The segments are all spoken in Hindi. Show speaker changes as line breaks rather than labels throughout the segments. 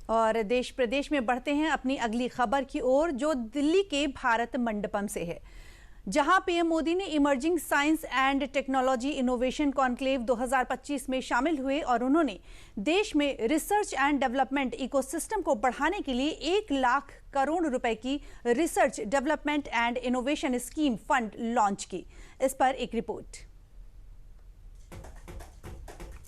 और देश प्रदेश में बढ़ते हैं अपनी अगली खबर की ओर, जो दिल्ली के भारत मंडपम से है, जहां पीएम मोदी ने emerging science and technology innovation conclave 2025 में शामिल हुए और उन्होंने देश में रिसर्च एंड डेवलपमेंट इकोसिस्टम को बढ़ाने के लिए 1 लाख करोड़ रुपए की research development and innovation scheme fund launch की। इस पर एक रिपोर्ट।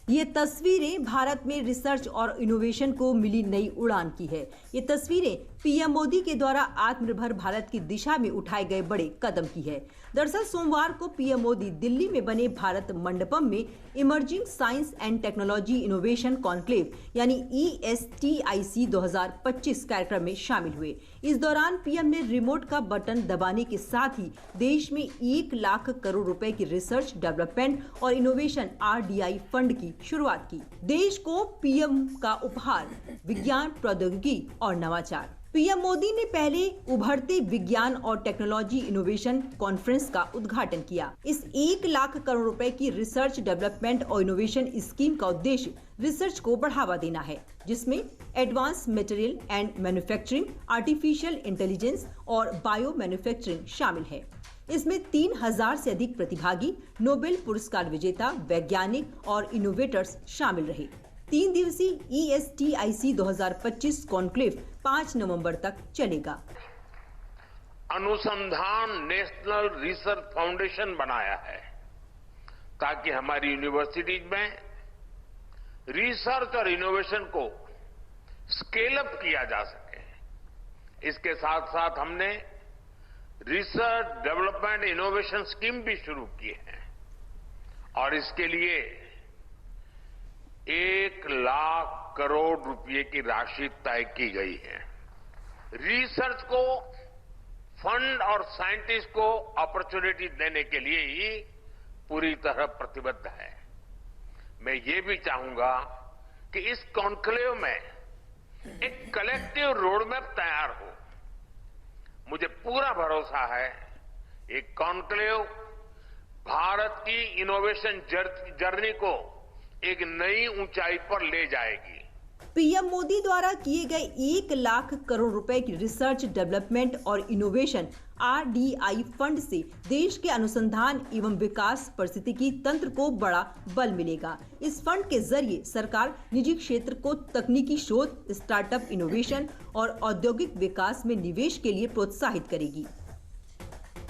ये तस्वीरें भारत में रिसर्च और इनोवेशन को मिली नई उड़ान की है। ये तस्वीरें पीएम मोदी के द्वारा आत्मनिर्भर भारत की दिशा में उठाए गए बड़े कदम की है। दरअसल सोमवार को पीएम मोदी दिल्ली में बने भारत मंडपम में emerging science and technology innovation conclave यानी ESTIC 2025 कार्यक्रम में शामिल हुए। इस दौरान पीएम ने रिमोट का बटन दबाने के साथ ही देश में 1 लाख करोड़ रुपए की रिसर्च डेवलपमेंट और इनोवेशन RDI फंड की शुरुआत की। देश को पीएम का उपहार विज्ञान, प्रौद्योगिकी और नवाचार। पीएम मोदी ने पहले उभरते विज्ञान और टेक्नोलॉजी इनोवेशन कॉन्फ्रेंस का उद्घाटन किया। इस 1 लाख करोड़ रुपए की रिसर्च डेवलपमेंट और इनोवेशन स्कीम का उद्देश्य रिसर्च को बढ़ावा देना है, जिसमें advance material and manufacturing, artificial intelligence और बायो मैन्युफैक्चरिंग शामिल है। इसमें 3000 से अधिक प्रतिभागी, नोबेल पुरस्कार विजेता, वैज्ञानिक और इनोवेटर्स शामिल रहे। 3 दिवसीय ESTIC 2025 कॉन्क्लेव 5 नवंबर तक चलेगा।
अनुसंधान नेशनल रिसर्च फाउंडेशन बनाया है ताकि हमारी यूनिवर्सिटीज में रिसर्च और इनोवेशन को स्केल अप किया जा सके। इसके साथ साथ हमने रिसर्च डेवलपमेंट इनोवेशन स्कीम भी शुरू की है और इसके लिए 1 लाख करोड़ रुपए की राशि तय की गई है। रिसर्च को फंड और साइंटिस्ट को अपॉर्चुनिटी देने के लिए ही पूरी तरह प्रतिबद्ध है। मैं ये भी चाहूंगा कि इस कॉन्क्लेव में एक कलेक्टिव रोड मैप तैयार हो। मुझे पूरा भरोसा है ये कॉन्क्लेव भारत की इनोवेशन जर्नी को एक नई ऊंचाई पर ले जाएगी।
पीएम मोदी द्वारा किए गए 1 लाख करोड़ रुपए की रिसर्च डेवलपमेंट और इनोवेशन RDI फंड से देश के अनुसंधान एवं विकास पारिस्थितिकी तंत्र को बड़ा बल मिलेगा। इस फंड के जरिए सरकार निजी क्षेत्र को तकनीकी शोध, स्टार्टअप इनोवेशन और औद्योगिक विकास में निवेश के लिए प्रोत्साहित करेगी।